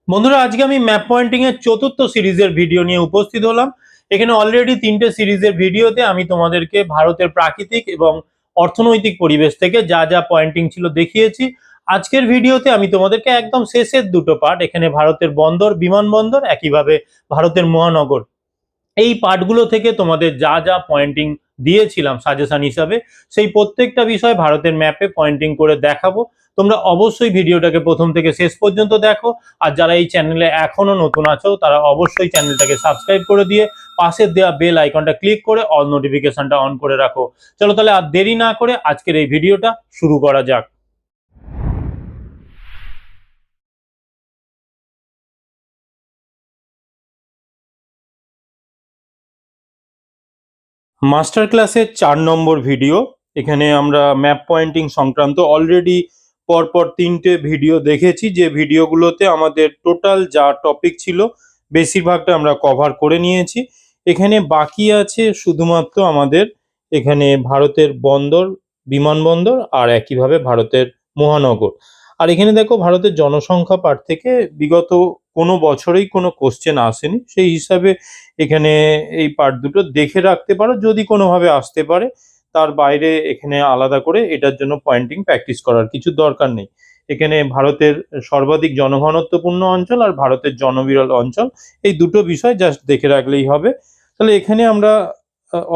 বন্ধুরা, আজকে আমি ম্যাপ পয়েন্টিং এর চতুর্থ সিরিজের ভিডিও নিয়ে উপস্থিত হলাম। এখানে অলরেডি তিনটে সিরিজের ভিডিওতে আমি তোমাদেরকে ভারতের প্রাকৃতিক এবং অর্থনৈতিক পরিবেশ থেকে যা যা পয়েন্টিং ছিল দেখিয়েছি। আজকের ভিডিওতে আমি তোমাদেরকে একদম শেষের দুটো পার্ট, এখানে ভারতের বন্দর, বিমানবন্দর, একইভাবে ভারতের মহানগর, এই পার্টগুলো থেকে তোমাদের যা যা পয়েন্টিং দিয়েছিলাম সাজেশন হিসাবে, সেই প্রত্যেকটা বিষয় ভারতের ম্যাপে পয়েন্টিং করে দেখাবো। তোমরা অবশ্যই ভিডিওটাকে প্রথম থেকে শেষ পর্যন্ত দেখো। আর যারা এই চ্যানেলে এখনো নতুন আছো তারা অবশ্যই চ্যানেলটাকে সাবস্ক্রাইব করে দিয়ে পাশের দেওয়া বেল আইকনটা ক্লিক করে অল নোটিফিকেশনটা অন করে রাখো। চলো তাহলে আর দেরি না করে আজকের এই ভিডিওটা শুরু করা যাক। মাস্টার ক্লাসের 4 নম্বর ভিডিও। এখানে আমরা ম্যাপ পয়েন্টিং সংক্রান্ত অলরেডি পরপর তিনটে ভিডিও দেখেছি, যে ভিডিওগুলোতে আমাদের টোটাল যা টপিক ছিল বেশিরভাগটা আমরা কভার করে নিয়েছি। এখানে বাকি আছে শুধুমাত্র আমাদের এখানে ভারতের বন্দর, বিমানবন্দর আর একইভাবে ভারতের মহানগর। আর এখানে দেখো, ভারতের জনসংখ্যা পাঠ থেকে বিগত কোনো বছরেই কোনো কোশ্চেন আসেনি, সেই হিসাবে এখানে এই পার্ট দুটো দেখে রাখতে পারো, যদি কোনোভাবে আসতে পারে। তার বাইরে এখানে আলাদা করে এটার জন্য পয়েন্টিং প্র্যাকটিস করার কিছু দরকার নেই। এখানে ভারতের সর্বাধিক জনঘনত্বপূর্ণ অঞ্চল আর ভারতের জনবিরল অঞ্চল, এই দুটো বিষয় জাস্ট দেখে রাখলেই হবে। তাহলে এখানে আমরা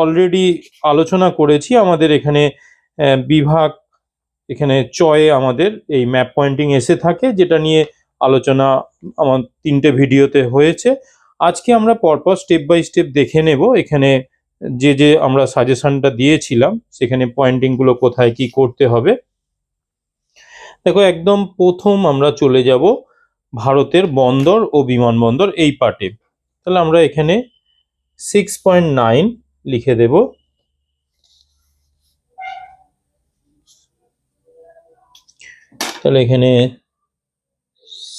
অলরেডি আলোচনা করেছি আমাদের এখানে বিভাগ, এখানে চয়ে আমাদের এই ম্যাপ পয়েন্টিং এসে থাকে, যেটা নিয়ে আলোচনা আমার তিনটে ভিডিওতে হয়েছে। আজকে আমরা পরপর স্টেপ বাই স্টেপ দেখে নেব। এখানে যে যে আমরা সাজেশনটা দিয়েছিলাম সেখানে পয়েন্টিং গুলো কোথায় কি করতে হবে। দেখো, একদম প্রথম আমরা চলে যাব ভারতের বন্দর ও বিমানবন্দর এই পার্টে। তাহলে আমরা এখানে 6.9 লিখে দেব। তাহলে এখানে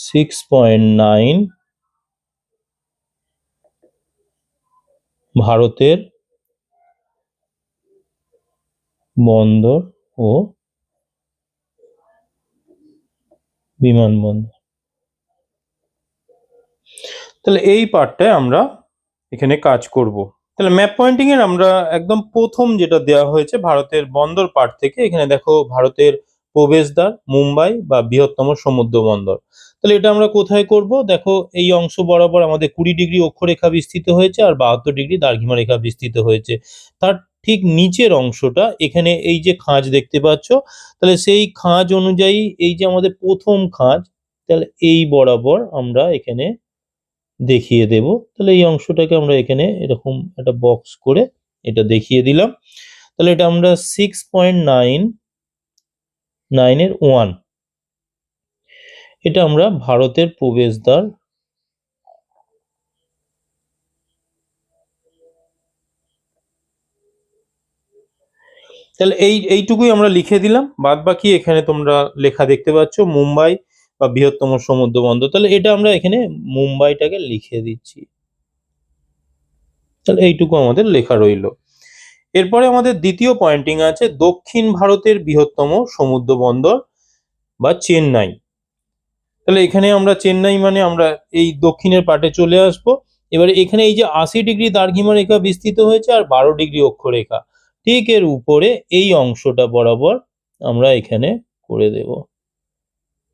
6.9 ভারতের বন্দর ও বিমানবন্দর। তাহলে এই পার্টটায় আমরা এখানে কাজ করব। তাহলে ম্যাপ পয়েন্টিং এর আমরা একদম প্রথম যেটা দেওয়া হয়েছে ভারতের বন্দর পার্ট থেকে, এখানে দেখো ভারতের প্রবেশদ্বার মুম্বাই বা বৃহত্তম সমুদ্র বন্দর। তাহলে এটা আমরা কোথায় করব? দেখো, এই অংশ বরাবর আমাদের 20 ডিগ্রি অক্ষরেখা বিস্তৃত হয়েছে আর 72 ডিগ্রি দ্রাঘিমা রেখা বিস্তৃত হয়েছে। তার ঠিক নিচের অংশটা এখানে এই যে খাঁজ দেখতে পাচ্ছ, তাহলে সেই খাঁজ অনুযায়ী এই যে আমাদের প্রথম খাঁজ, তাহলে এই বরাবর আমরা এখানে দেখিয়ে দেব। তাহলে এই অংশটাকে আমরা এখানে এরকম একটা বক্স করে এটা দেখিয়ে দিলাম। তাহলে এটা আমরা 6.9 এর 1, এটা আমরা ভারতের প্রবেশদ্বার। তাহলে এইটুকুই আমরা লিখে দিলাম, বাদ বাকি এখানে তোমরা লেখা দেখতে পাচ্ছ মুম্বাই বা বৃহত্তম সমুদ্র বন্দর। তাহলে এটা আমরা এখানে মুম্বাইটাকে লিখে দিচ্ছি। তাহলে এইটুকু আমাদের লেখা রইল। এরপরে আমাদের দ্বিতীয় পয়েন্টিং আছে দক্ষিণ ভারতের বৃহত্তম সমুদ্র বন্দর বা চেন্নাই। তাহলে এখানে আমরা চেন্নাই মানে আমরা এই দক্ষিণের পাটে চলে আসব। এবারে এখানে এই যে 80 ডিগ্রি দ্রাঘিমা রেখা বিস্তৃত হয়েছে আর 12 ডিগ্রি অক্ষরেখা, ঠিক এর উপরে এই অংশটা বরাবর আমরা এখানে করে দেব।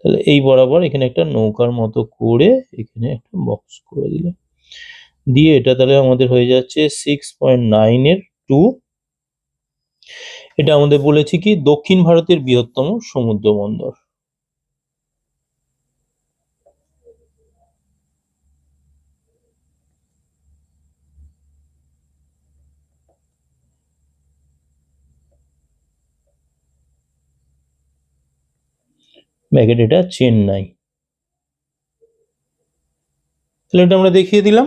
তাহলে এই বরাবর এখানে একটা নৌকার মতো করে এখানে একটা বক্স করে দিলাম, দিয়ে এটা তাহলে আমাদের হয়ে যাচ্ছে 6.9 এর 2। এটা আমাদের বলেছি কি দক্ষিণ ভারতের বৃহত্তম সমুদ্র বন্দর। ব্যাকেট এটা চেন্নাই। তাহলে এটা আমরা দেখিয়ে দিলাম।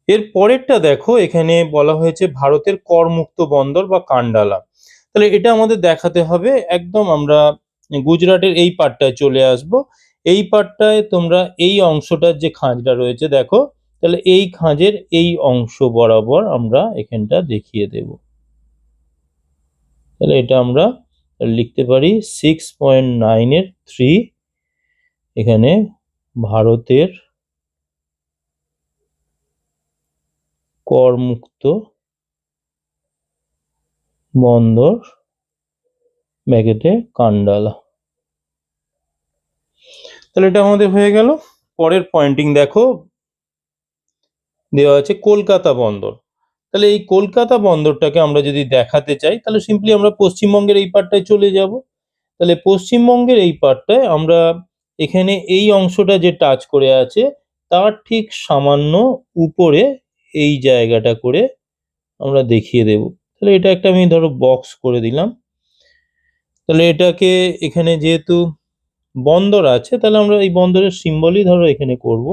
এর পরেরটা দেখো, এখানে বলা হয়েছে ভারতের করমুক্ত বন্দর বা কান্ডালা। তাহলে এটা আমাদের দেখাতে হবে একদম আমরা গুজরাটের এই পার্টটায় চলে আসব। এই পার্টটায় তোমরা এই অংশটার যে খাঁজটা রয়েছে দেখো, তাহলে এই খাঁজের এই অংশ বরাবর আমরা এখানটা দেখিয়ে দেব। তাহলে এটা আমরা লিখতে পারি 6.9 এর 3 এখানে ভারতের করমুক্ত বন্দর ব্র্যাকেটে কান্ডালা। তাহলে এটা আমাদের হয়ে গেল। পরের পয়েন্টিং দেখো, দেওয়া আছে কলকাতা বন্দর। তাহলে এই কলকাতা বন্দরটাকে আমরা যদি দেখাতে চাই তাহলে সিম্পলি আমরা পশ্চিমবঙ্গের এই পার্টটায় চলে যাব। তাহলে পশ্চিমবঙ্গের এই পার্টটায় আমরা এখানে এই অংশটা যে টাচ করে আছে তার ঠিক সামান্য উপরে এই জায়গাটা করে আমরা দেখিয়ে দেব। তাহলে এটা একটা আমি ধরো বক্স করে দিলাম। তাহলে এটাকে এখানে যেহেতু বন্দর আছে তাহলে আমরা এই বন্দরের সিম্বলই ধরো এখানে করব।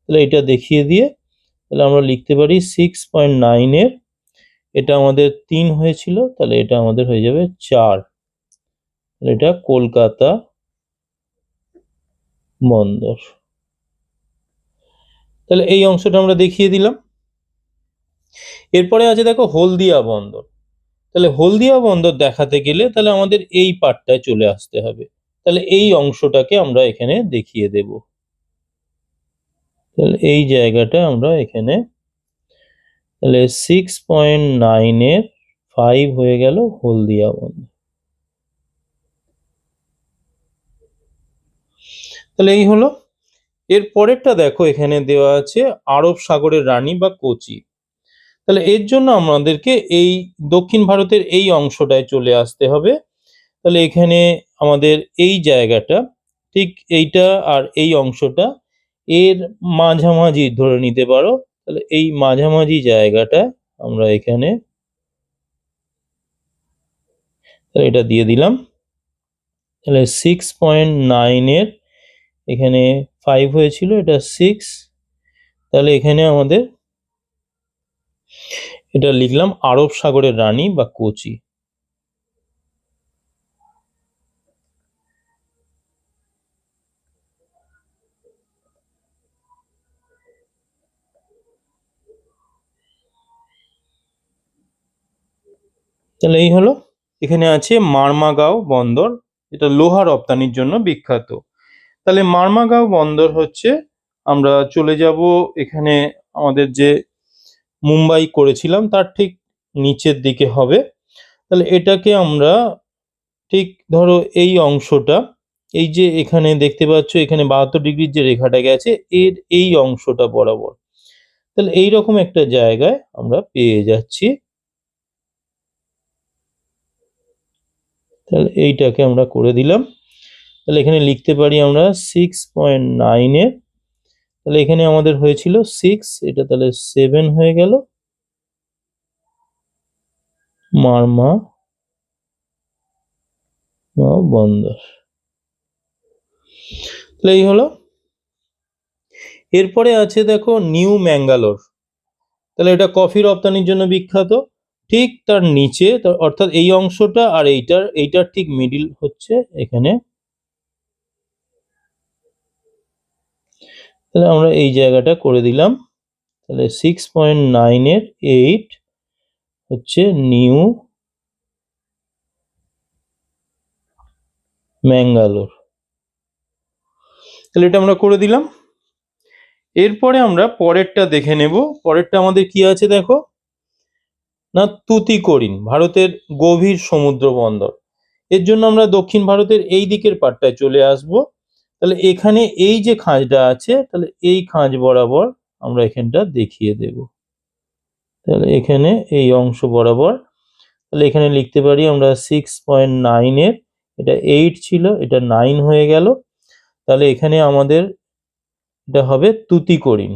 তাহলে এটা দেখিয়ে দিয়ে তাহলে আমরা লিখতে পারি 6.9 এর, এটা আমাদের 3 হয়েছিল, তাহলে এটা আমাদের হয়ে যাবে 4। এটা কলকাতা বন্দর। তাহলে এই অংশটা আমরা দেখিয়ে দিলাম। এরপরে আছে দেখো হলদিয়া বন্দর। তাহলে হলদিয়া বন্দর দেখাতে গেলে তাহলে আমাদের এই পার্টটায় চলে আসতে হবে। তাহলে এই অংশটাকে আমরা এখানে দেখিয়ে দেব। তাহলে এই জায়গাটা আমরা এখানে তাহলে 6.9 এর 5 হয়ে গেল হলদিয়া বন্দর। তাহলে এই হলো। এর পরেরটা দেখো এখানে দেওয়া আছে আরব সাগরের রানী বা কোচি। তাহলে এর জন্য আমাদেরকে এই দক্ষিণ ভারতের এই অংশটায় চলে আসতে হবে। তাহলে এখানে আমাদের এই জায়গাটা ঠিক এইটা আর এই অংশটা এর মাঝামাঝি ধরে নিতে পারো। তাহলে এই মাঝামাঝি জায়গাটা আমরা এখানে এটা দিয়ে দিলাম। তাহলে 6.9 এর এখানে 5 হয়েছিল, এটা 6। তাহলে এখানে আমাদের এটা লিখলাম আরব সাগরের রানী বা কোচি। তাহলে এই হলো। এখানে আছে মারমাগাঁও বন্দর, এটা লোহা রপ্তানির জন্য বিখ্যাত। তাহলে মারমাগাঁও বন্দর হচ্ছে, আমরা চলে যাব এখানে আমাদের যে মুম্বাই করেছিলাম তার ঠিক নিচের দিকে হবে। তাহলে এটাকে আমরা ঠিক ধরো এই অংশটা, এই যে এখানে দেখতে পাচ্ছ এখানে 72 ডিগ্রির যে রেখাটা গেছে এর এই অংশটা বরাবর, তাহলে এইরকম একটা জায়গায় আমরা পেয়ে যাচ্ছি। তাহলে এইটাকে আমরা করে দিলাম। তাহলে এখানে লিখতে পারি আমরা 6.9 এর, তাহলে এখানে আমাদের হয়েছিল 6, এটা তাহলে 7 হয়ে গেল মারমা বন্দর। তাহলে এই হলো। এরপরে আছে দেখো নিউ ম্যাঙ্গালোর। তাহলে এটা কফি রপ্তানির জন্য বিখ্যাত। ঠিক তার নিচে অর্থাৎ এই অংশটা আর এইটার ঠিক মিডিল হচ্ছে এখানে। তাহলে আমরা এই জায়গাটা করে দিলাম। তাহলে 6.9 এর 8 হচ্ছে নিউ ম্যাঙ্গালোর। তাহলে এটা আমরা করে দিলাম। এরপরে আমরা পরেরটা দেখে নেব। পরেরটা আমাদের কি আছে দেখো না, তুতিকোরিন, ভারতের গভীর সমুদ্র বন্দর। এর জন্য আমরা দক্ষিণ ভারতের এই দিকের পাটটায় চলে আসব। তাহলে এখানে এই যে খাঁজটা আছে তাহলে এই খাঁজ বরাবর আমরা এখানটা দেখিয়ে দেব। তাহলে এখানে এই অংশ বরাবর, তাহলে এখানে লিখতে পারি আমরা 6.9 এর, এটা 8 ছিল, এটা 9 হয়ে গেল। তাহলে এখানে আমাদের এটা হবে তুতিকোরিন।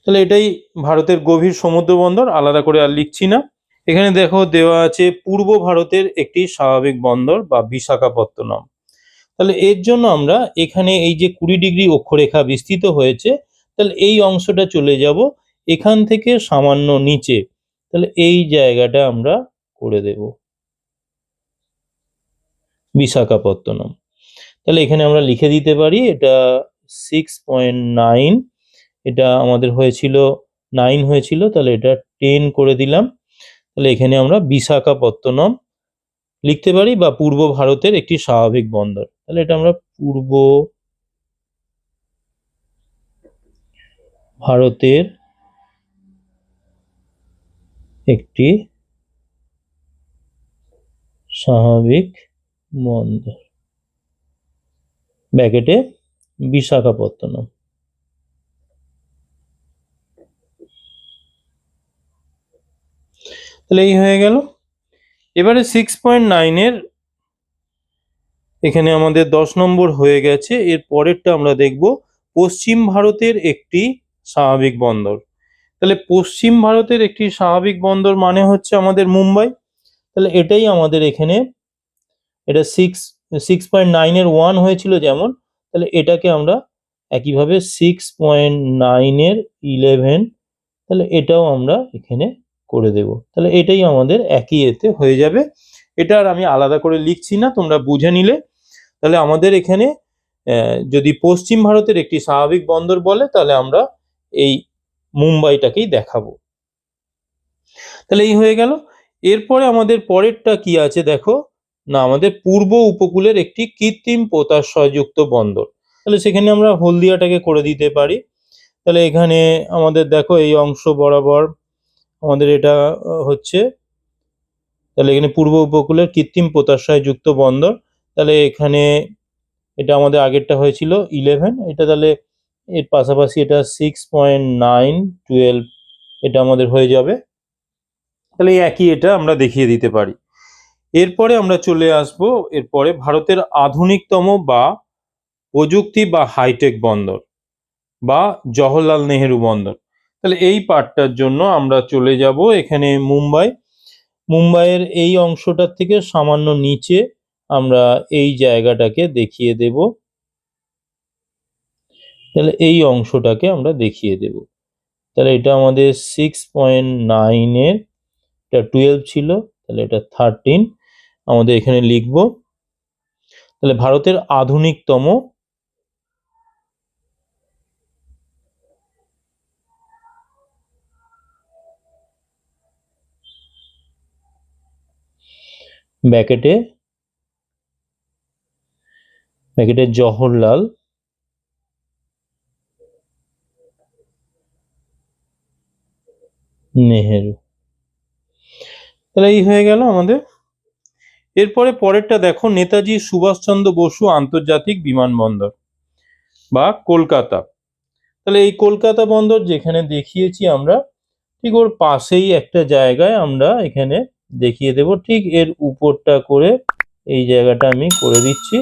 তাহলে এটাই ভারতের গভীর সমুদ্র বন্দর, আলাদা করে আর লিখছি না। এখানে দেখো দেওয়া আছে পূর্ব ভারতের একটি স্বাভাবিক বন্দর বা বিশাখাপত্তনম। তাহলে এর জন্য আমরা এখানে এই যে 20 ডিগ্রি অক্ষরেখা বিস্তৃত হয়েছে, তাহলে এই অংশটা চলে যাব এখান থেকে সামান্য নিচে। তাহলে এই জায়গাটা আমরা করে দেব বিশাখাপত্তনম। তাহলে এখানে আমরা লিখে দিতে পারি এটা 6.9, এটা আমাদের হয়েছিল 9 হয়েছিল, তাহলে এটা 10 করে দিলাম। তাহলে এখানে আমরা বিশাখাপত্তনম লিখতে পারি, বা পূর্ব ভারতের একটি স্বাভাবিক বন্দর। তাহলে এটা আমরা পূর্ব ভারতের একটি স্বাভাবিক বন্দর, ব্র্যাকেটে বিশাখাপত্তনম। তাহলে এই হয়ে গেল। এবারে 6.9 এখানে আমাদের 10 নম্বর হয়ে গেছে। এর পরেরটা আমরা দেখব পশ্চিম ভারতের একটি স্বাভাবিক বন্দর। তাহলে পশ্চিম ভারতের একটি স্বাভাবিক বন্দর মানে হচ্ছে আমাদের মুম্বাই। তাহলে এটাই আমাদের এখানে, এটা 6.9 1 হয়েছিল যেমন, তাহলে এটাকে আমরা একইভাবে 6.9 11, তাহলে এটাও আমরা এখানে করে দেব। তাহলে এটাই আমাদের একই এতে হয়ে যাবে। এটা আর আমি আলাদা করে লিখছি না, তোমরা বুঝে নিলে। তাহলে আমাদের এখানে যদি পশ্চিম ভারতের একটি স্বাভাবিক বন্দর বলে, তাহলে আমরা এই মুম্বাইটাকেই দেখাবো। তাহলে এই হয়ে গেল। এরপরে আমাদের পরেরটা কি আছে দেখো, না আমাদের পূর্ব উপকূলের একটি কৃত্রিম পোতাশ্রয়যুক্ত বন্দর। তাহলে সেখানে আমরা হলদিয়াটাকে করে দিতে পারি। তাহলে এখানে আমাদের দেখো এই অংশ বরাবর আমাদের এটা হচ্ছে, তাহলে এখানে পূর্ব উপকূলের কৃত্রিম পোতাশ্রয়যুক্ত বন্দর। তাহলে এখানে এটা আমাদের আগেরটা হয়েছিল 11, এটা তাহলে এর পাশাপাশি এটা 6.9 12 এটা আমাদের হয়ে যাবে। তাহলে একই এটা আমরা দেখিয়ে দিতে পারি। এরপরে আমরা চলে আসব এরপরে ভারতের আধুনিকতম বা প্রযুক্তি বা হাইটেক বন্দর বা জওহরলাল নেহেরু বন্দর। তাহলে এই পার্টটার জন্য আমরা চলে যাব এখানে মুম্বাইয়ের এই অংশটার থেকে সামান্য নিচে আমরা এই জায়গাটাকে দেখিয়ে দেব। তাহলে এই অংশটাকে আমরা দেখিয়ে দেব। তাহলে এটা আমাদের 6.9 এটা 12 ছিল, তাহলে এটা 13 আমাদের এখানে লিখব। তাহলে ভারতের আধুনিকতম ব্র্যাকেটে জওহরলাল নেহেরু। তাহলে এই হয়ে গেল আমাদের। এরপরে পরেরটা দেখো, নেতাজি সুভাষচন্দ্র বসু আন্তর্জাতিক বিমানবন্দর বা কলকাতা। তাহলে এই কলকাতা বন্দর যেখানে দেখিয়েছি আমরা, ঠিক ওর পাশেই একটা জায়গায় আমরা এখানে দেখিয়ে দেব। ঠিক এর উপরটা করে এই জায়গাটা আমি করে দিচ্ছি।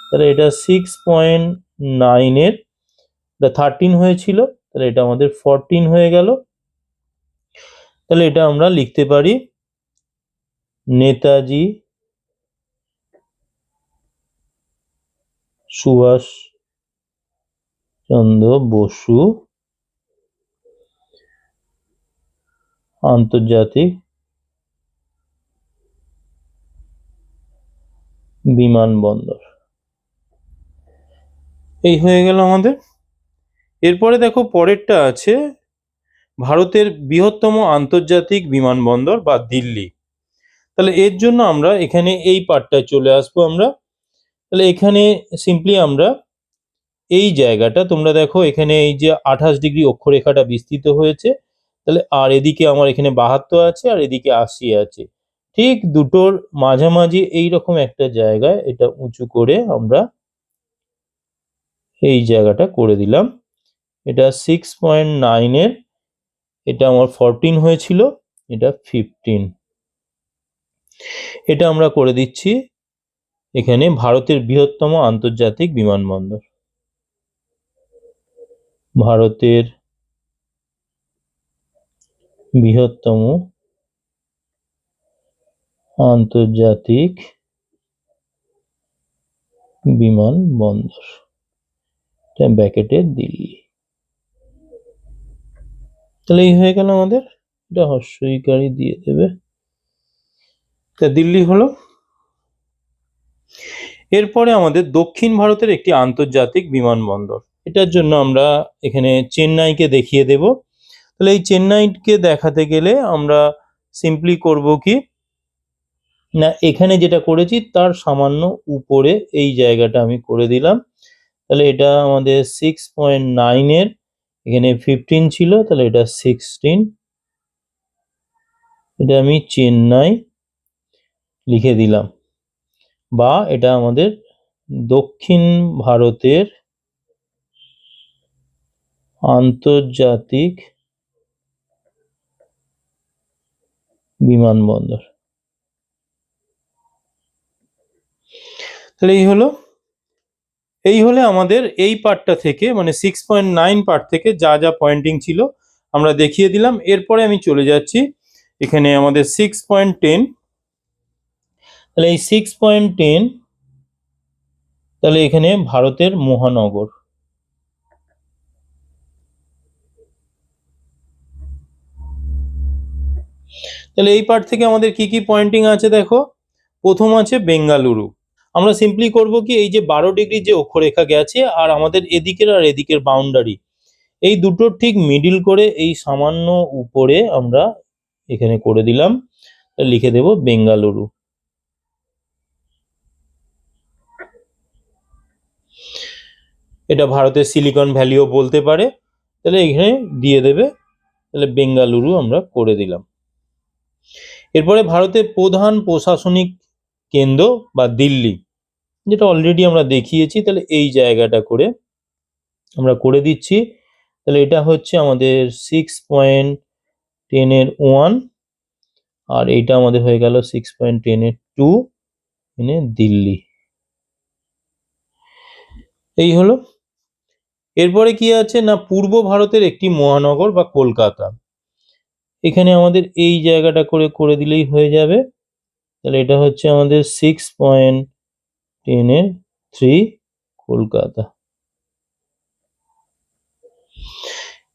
তাহলে এটা 6.9 এটা 13 হয়েছিল, তাহলে এটা আমাদের 14 হয়ে গেল। তাহলে এটা আমরা লিখতে পারি নেতাজি সুভাষচন্দ্র বসু আন্তর্জাতিক বিমানবন্দর। এই হয়ে গেল আমাদের। এরপরে দেখো পরেরটা আছে ভারতের বৃহত্তম আন্তর্জাতিক বিমানবন্দর বা দিল্লি। তাহলে এর জন্য আমরা এখানে এই পার্টটায় চলে আসবো আমরা। তাহলে এখানে সিম্পলি আমরা এই জায়গাটা, তোমরা দেখো এখানে এই যে 28 ডিগ্রি অক্ষরেখাটা বিস্তৃত হয়েছে, তাহলে আর এদিকে আমার এখানে 72 আছে আর এদিকে 80 আছে, ঠিক দুটোর মাঝামাঝি এইরকম একটা জায়গায় এটা উঁচু করে আমরা এই জায়গাটা করে দিলাম। এটা 6.9 এটা আমার 14 হয়েছিল, এটা 15, এটা আমরা করে দিচ্ছি এখানে ভারতের বৃহত্তম আন্তর্জাতিক বিমানবন্দর। ভারতের বৃহত্তম আন্তর্জাতিক বিমানবন্দর, এটা ব্র্যাকেটে দিল্লি। তাহলে এই হয়ে গেল আমাদের, এটা হর্ষইকারী দিয়ে দেবে, তা দিল্লি হলো। এরপরে আমাদের দক্ষিণ ভারতের একটি আন্তর্জাতিক বিমানবন্দর, এটার জন্য আমরা এখানে চেন্নাইকে দেখিয়ে দেব। তাহলে এই চেন্নাইকে দেখাতে গেলে আমরা সিম্পলি করব কি, না, এখানে যেটা করেছি তার সামান্য উপরে এই জায়গাটা আমি করে দিলাম। তাহলে এটা আমাদের 6.9 এর এখানে 15 ছিল, তাহলে এটা 16। এটা আমি চেন্নাই লিখে দিলাম, বা এটা আমাদের দক্ষিণ ভারতের আন্তর্জাতিক বিমানবন্দর। তাহলে এই হলে আমাদের এই পার্টটা থেকে, মানে 6.9 পার্ট থেকে যা যা পয়েন্টিং ছিল আমরা দেখিয়ে দিলাম। এরপরে আমি চলে যাচ্ছি এখানে আমাদের 6.10। তাহলে এই 6.10, তাহলে এখানে ভারতের মহানগর। তাহলে এই পার্ট থেকে আমাদের কি কি পয়েন্টিং আছে দেখো। প্রথম আছে বেঙ্গালুরু। আমরা সিম্পলি করব কি, এই যে 12 ডিগ্রি যে অক্ষরেখা গেছে আর আমাদের এদিকের আর এদিকের বাউন্ডারি, এই দুটোর ঠিক মিডিল করে এই সামান্য উপরে আমরা এখানে করে দিলাম, লিখে দেব বেঙ্গালুরু। এটা ভারতের সিলিকন ভ্যালিও বলতে পারে, তাহলে এখানে দিয়ে দেবে, তাহলে বেঙ্গালুরু আমরা করে দিলাম। এরপরে ভারতের প্রধান প্রশাসনিক কেন্দ্র বা দিল্লি, যেটা অলরেডি আমরা দেখিয়েছি, তাহলে এই জায়গাটা করে আমরা করে দিচ্ছি। তাহলে এটা হচ্ছে আমাদের 6.10 এর 1, আর এইটা আমাদের হয়ে গেল 6.10 এর 2 এনে দিল্লি। এই হলো। এরপরে কি আছে না, পূর্ব ভারতের একটি মহানগর বা কলকাতা। এখানে আমাদের এই জায়গাটা করে করে দিলেই হয়ে যাবে। তাহলে এটা হচ্ছে আমাদের 6.10 এর 3 কলকাতা।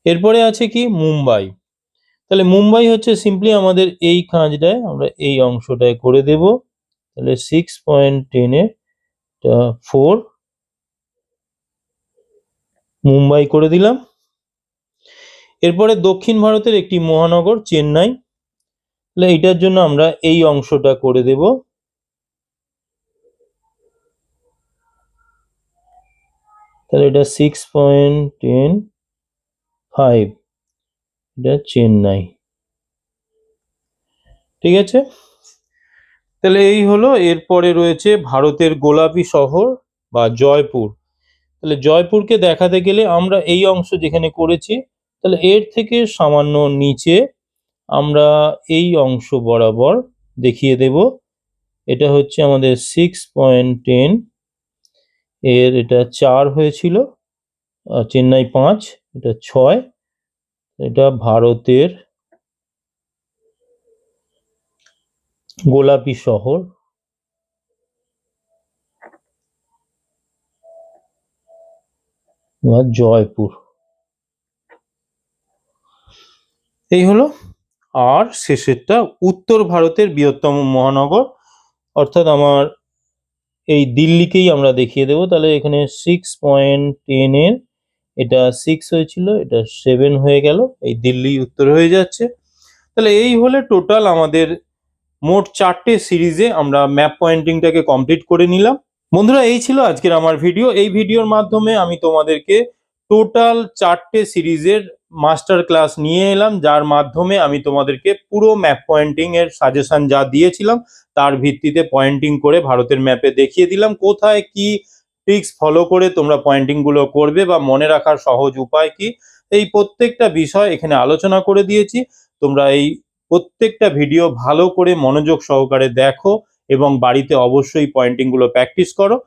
এরপরে আছে কি মুম্বাই। তাহলে মুম্বাই হচ্ছে সিম্পলি আমাদের এই খাঁজটায় আমরা এই অংশটায় করে দেব। তাহলে 6.10 এর 4 মুম্বাই করে দিলাম। এরপরে দক্ষিণ ভারতের একটি মহানগর চেন্নাই। তাহলে এটার জন্য আমরা এই অংশটা করে দেব। তাহলে এটা 6.10.5, এটা চেন্নাই। ঠিক আছে, তাহলে এই হলো। এরপরে রয়েছে ভারতের গোলাপি শহর বা জয়পুর। তাহলে জয়পুরকে দেখাতে গেলে আমরা এই অংশ যেখানে করেছি, তাহলে এর থেকে সামান্য নিচে আমরা এই অংশ বরাবর দেখিয়ে দেব। এটা হচ্ছে আমাদের 6.10 এর, এটা 4 হয়েছিল, চেন্নাই 5, এটা 6। এটা ভারতের গোলাপি শহর বা জয়পুর। এই হলো। আর শেষেরটা উত্তর ভারতের বৃহত্তম মহানগর, অর্থাৎ আমার এই দিল্লিকেই আমরা দেখিয়ে দেব। তাহলে এখানে 6.10 এর এটা 6 হয়েছিল, এটা 7 হয়ে গেল, এই দিল্লি উত্তর হয়ে যাচ্ছে। তাহলে এই হলে টোটাল আমাদের মোট 4টে সিরিজে আমরা ম্যাপ পয়েন্টিংটাকে কমপ্লিট করে নিলাম। বন্ধুরা, এই ছিল আজকের আমার ভিডিও। এই ভিডিওর মাধ্যমে আমি তোমাদেরকে টোটাল 4টে সিরিজের মাস্টার ক্লাস নিয়ে এলাম, যার মাধ্যমে আমি তোমাদেরকে পুরো ম্যাপ পয়েন্টিং এর সাজেশন যা দিয়েছিলাম তার ভিত্তিতে পয়েন্টিং করে ভারতের ম্যাপে দেখিয়ে দিলাম কোথায় কি ট্রিক্স ফলো করে তোমরা পয়েন্টিং গুলো করবে বা মনে রাখার সহজ উপায় কি, এই প্রত্যেকটা বিষয় এখানে আলোচনা করে দিয়েছি। তোমরা এই প্রত্যেকটা ভিডিও ভালো করে মনোযোগ সহকারে দেখো এবং বাড়িতে অবশ্যই পয়েন্টিং গুলো প্র্যাকটিস করো।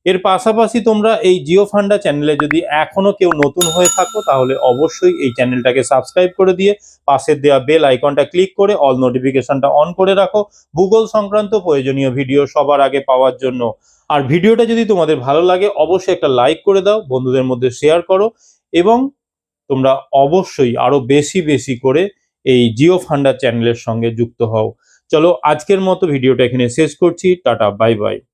এর পাশাপাশি তোমরা এই জিও ফান্ডা চ্যানেলে যদি এখনো কেউ নতুন হয়ে থাকো, তাহলে অবশ্যই এই চ্যানেলটাকে সাবস্ক্রাইব করে দিয়ে পাশের দেওয়া বেল আইকনটা ক্লিক করে অল নোটিফিকেশনটা অন করে রাখো ভূগোল সংক্রান্ত প্রয়োজনীয় ভিডিও সবার আগে পাওয়ার জন্য। আর ভিডিওটা যদি তোমাদের ভালো লাগে অবশ্যই একটা লাইক করে দাও, বন্ধুদের মধ্যে শেয়ার করো, এবং তোমরা অবশ্যই আরো বেশি বেশি করে এই জিও ফান্ডা চ্যানেলের সঙ্গে যুক্ত হও। চলো আজকের মতো ভিডিওটা এখানে শেষ করছি। Tata, bye bye.